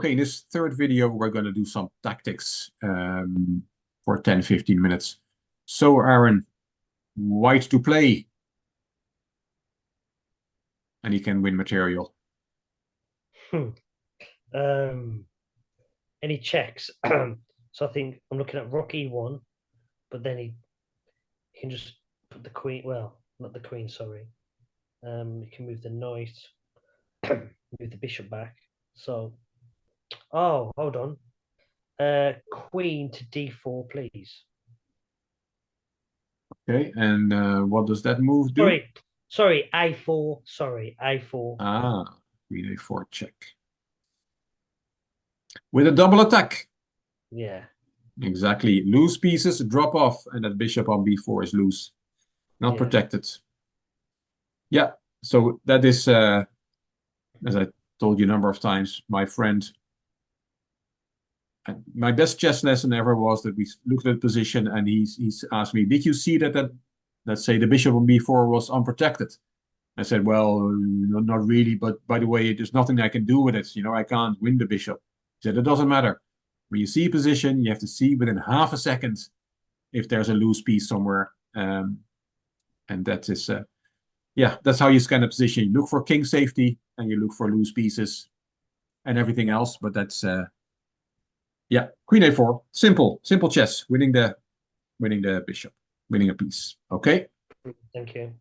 Okay, in this third video, we're going to do some tactics for 10-15 minutes. So, Aaron, white to play. And he can win material. Any checks? So I think I'm looking at rock E1, but then he can just put the queen. Well, not the queen. Sorry. He can move the knight, move the bishop back. So, oh, hold on. Queen to D4, please. Okay, and what does that move do? Sorry, A4. Sorry, A4. Ah, queen A4 check. With a double attack. Yeah. Exactly. Loose pieces drop off, and that bishop on B4 is loose. Not protected. Yeah, so that is, as I told you a number of times, my friend. My best chess lesson ever was that we looked at the position and he's asked me, did you see that let's say the bishop on B4 was unprotected? I said, well, not really, but by the way, there's nothing I can do with it. You know, I can't win the bishop. He said, it doesn't matter. When you see a position, you have to see within half a second if there's a loose piece somewhere. And that is, yeah, that's how you scan a position. You look for king safety and you look for loose pieces and everything else. But that's, yeah, queen A4. Simple chess. Winning the bishop, winning a piece. Okay. Thank you.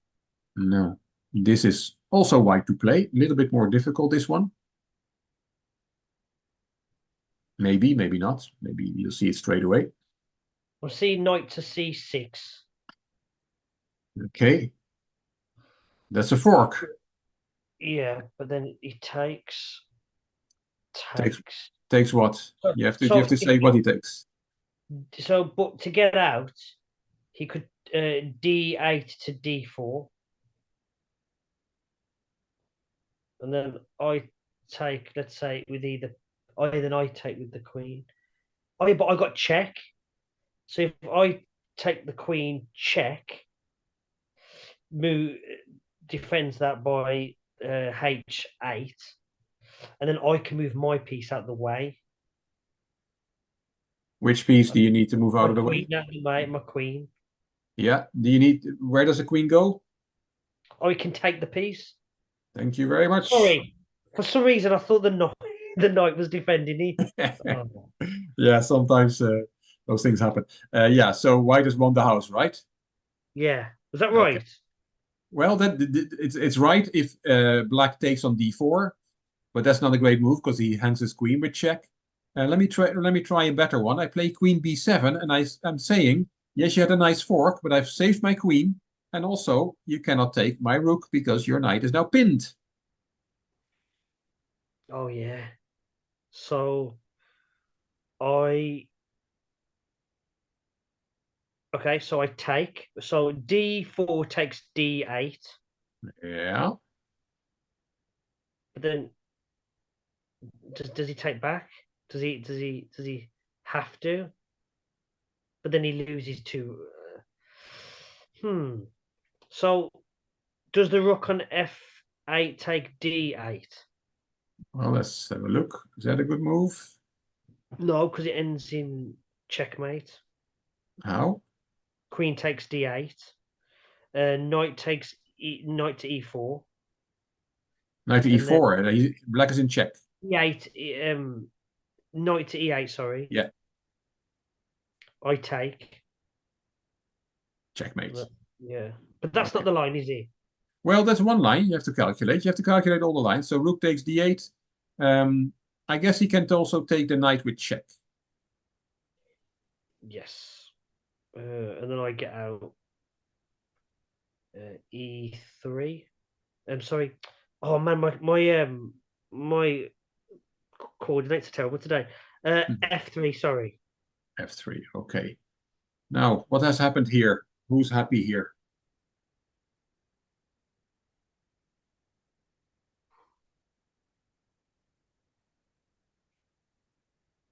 Now, this is also white to play. A little bit more difficult, this one. Maybe, maybe not. Maybe you'll see it straight away. We'll see knight to C6. Okay. That's a fork. Yeah, but then he takes. Takes what? You have to say what he takes. So, but to get out, he could D8 to D4. And then I take, let's say, with either I take with the queen. Oh, but I got check. So if I take the queen, check, move defends that by H8, and then I can move my piece out of the way. Which piece do you need to move out of the way? My queen. Yeah. Do you need? Where does the queen go? I can take the piece. Thank you very much. Sorry, for some reason I thought the knight was defending it. Oh. Yeah, sometimes those things happen. Yeah. So white has won the house, right? Yeah. Was that right? Okay. Well, it's right if black takes on D4, but that's not a great move because he hangs his queen with check. Let me try a better one. I play queen B7, and I'm saying, yes, you had a nice fork, but I've saved my queen, and also you cannot take my rook because your knight is now pinned. Oh yeah. So I okay, so I take. So D4 takes D8. Yeah. But then does he take back? Does he have to? But then he loses to So does the rook on F8 take D8? Well, let's have a look. Is that a good move? No, because it ends in checkmate. How? Queen takes D8. Knight takes knight to E4. Knight to E4. And black is in check. E8. Knight to E8. Sorry. Yeah. I take. Checkmate. Yeah, but that's not the line, is it? Well, that's one line you have to calculate. You have to calculate all the lines. So rook takes D8. I guess he can also take the knight with check. Yes. And then I get out E3. I'm sorry. Oh man, my coordinates are terrible today. F3. Sorry. F3. Okay. Now, what has happened here? Who's happy here?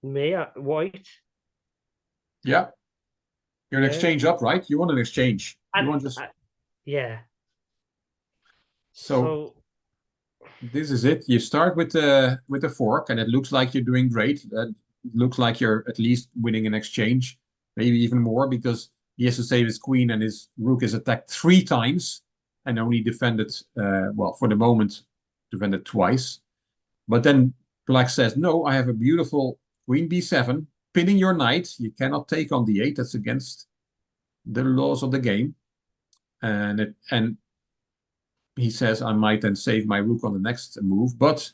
Me, white. Yeah. You're an exchange up, right? You want an exchange. You want just yeah. so This is it. You start with the fork, and it looks like you're doing great. It looks like you're at least winning an exchange, maybe even more, because he has to save his queen, and his rook is attacked 3 times and only defended, well, for the moment, defended twice. But then Black says, "No, I have a beautiful queen b7, pinning your knight. You cannot take on d8. That's against the laws of the game." And he says, "I might then save my rook on the next move, but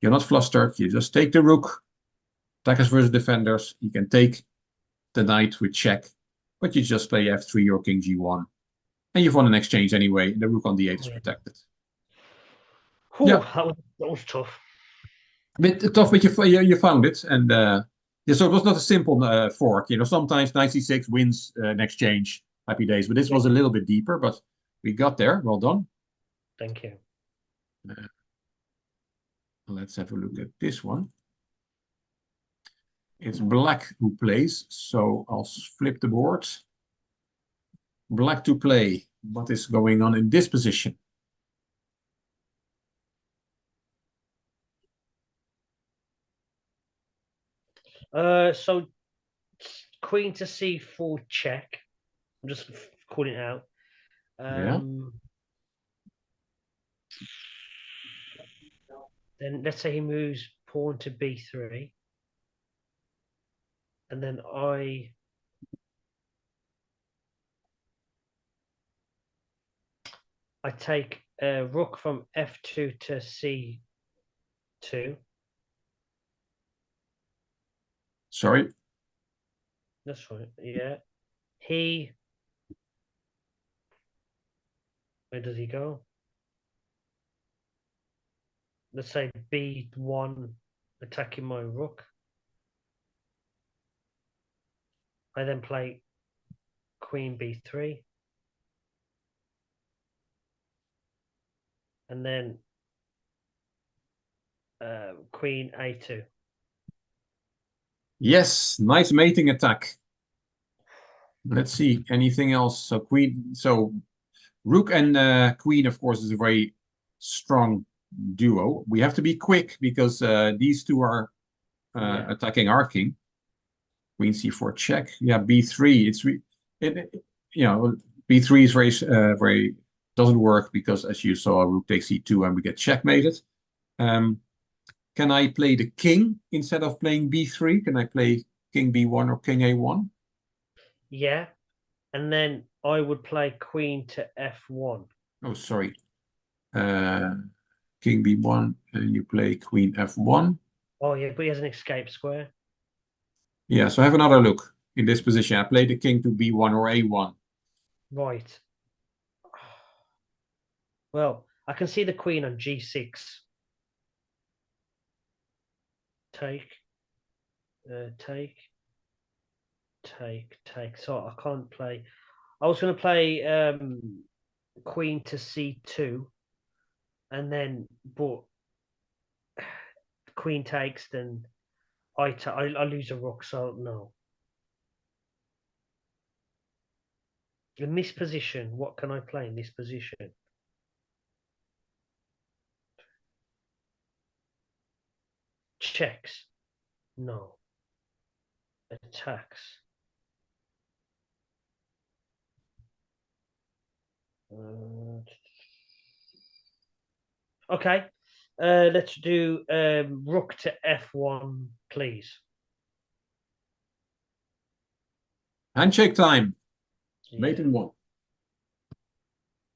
you're not flustered. You just take the rook. Attackers versus defenders. You can take the knight with check, but you just play f3 or king g1. And you've won an exchange anyway. The rook on d8 is Yeah. protected." Whew, Yeah, that was tough. a bit tough, but you found it. And yeah, so it was not a simple fork. Sometimes knight c6 wins an exchange. Happy days. But this Yeah, was a little bit deeper, but we got there. Well done. thank you. Uh, let's have a look at this one. It's Black who plays, so I'll flip the board. Black to play. What is going on in this position? So queen to c4 check. I'm just calling it out. Yeah. Then let's say he moves pawn to b3, and then I take rook from f2 to c2. Sorry. That's right. Yeah. Where does he go? Let's say b1, attacking my rook. I then play queen b3. And then queen a2. Yes, nice mating attack. Let's see, anything else? So queen, so rook and queen, of course, is a very strong duo. We have to be quick because these two are Yeah. attacking our king. Queen c4 check. Yeah, b3. B3 is very doesn't work because, as you saw, rook takes c2 and we get checkmated. Can I play the king instead of playing b3? Can I play king b1 or king a1? Yeah. And then I would play queen to f1. Oh, sorry. King b1, and you play queen f1. Oh, yeah, but he has an escape square. Yeah, so have another look in this position. I play the king to b1 or a1. Right. Well, I can see the queen on g6. Take, take, take. So I can't play. I was going to play queen to c2, and then, but queen takes, then I lose a rook, so no. In this position, what can I play in this position? Checks. No. Attacks. Okay. Let's do rook to f1, please. Handshake time. Mate Yeah. in one.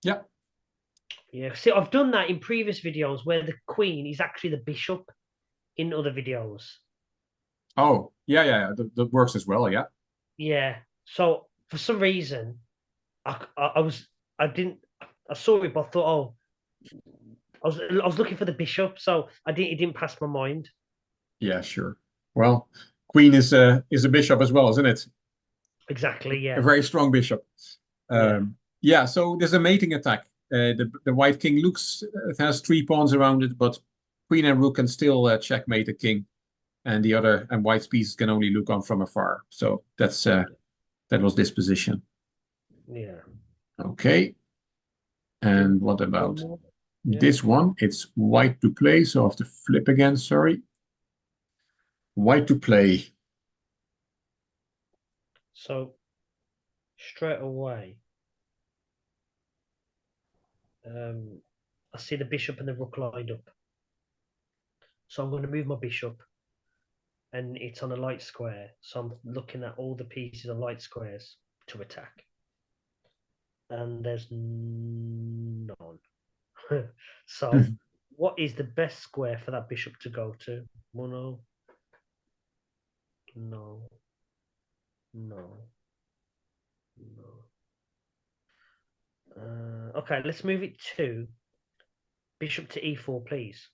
Yeah. Yeah. See, I've done that in previous videos where the queen is actually the bishop in other videos. Oh, yeah. That works as well. Yeah. Yeah. So for some reason, I didn't I saw it, but I thought, oh, I was looking for the bishop, so it didn't pass my mind. Yeah, sure. Well, queen is a bishop as well, isn't it? Exactly. A Yeah. very strong bishop. Yeah. Yeah, so there's a mating attack. The white king looks it has 3 pawns around it, but queen and rook can still checkmate the king, and the other and white's pieces can only look on from afar. So that was this position. Yeah. Okay, Do and what one about more? Yeah. This one, it's white to play, so I have to flip again, sorry. White to play. So straight away, I see the bishop and the rook lined up. So I'm going to move my bishop, and it's on a light square. So I'm looking at all the pieces on light squares to attack, and there's none. So, what is the best square for that bishop to go to? Mono? No, no, no. Okay, let's move it to bishop to e4, please.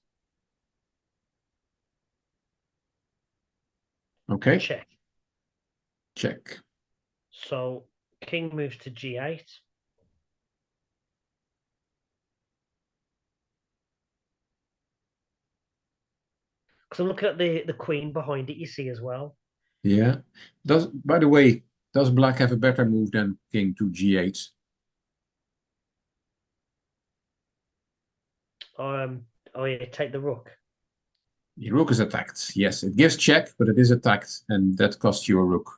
Okay, Check. check. So king moves to g8. Because I'm looking at the queen behind it, you see as well. Yeah. By the way, does black have a better move than king to g8? Oh yeah, take the rook. The rook is attacked. Yes, it gives check, but it is attacked, and that costs you a rook.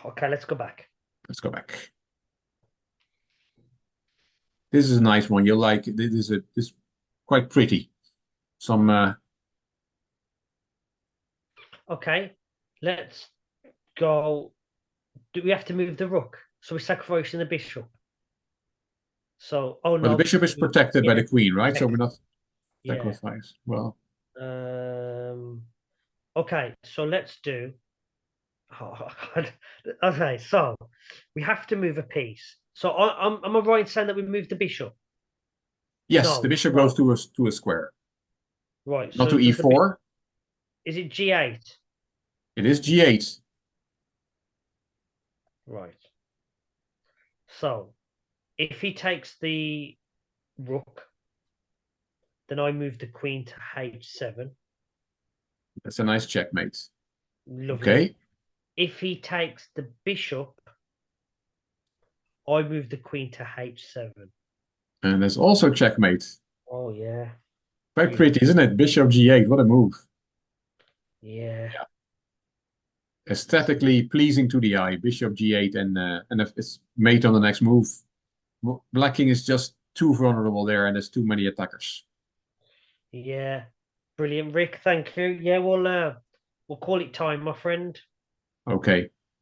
Okay, let's go back. Let's go back. This is a nice one. You like this is quite pretty. Some Okay, let's go. Do we have to move the rook? So we're sacrificing the bishop. So, oh but the no, bishop is because protected by yeah, the queen, right? So we're protected. not Yeah. sacrificed. Well, Um. Okay, so let's do. Oh, God. Okay, so we have to move a piece. So am I right in saying that we move the bishop? yes, the No, bishop goes no. to a square, Right. not So to does the bishop? e4. Is it g8? It is g8. Right. So if he takes the rook, then I move the queen to h7. That's a nice checkmate. Lovely. Okay, If he takes the bishop, I move the queen to h7. and that's also checkmate. Oh yeah, Quite brilliant. pretty, isn't it? Bishop g8. What a move. Yeah. Yeah. Aesthetically pleasing to the eye. Bishop g8, and if it's mate on the next move. Black king is just too vulnerable there, and there's too many attackers. Yeah. Brilliant, Rick. Thank you. Yeah, we'll call it time, my friend. Okay.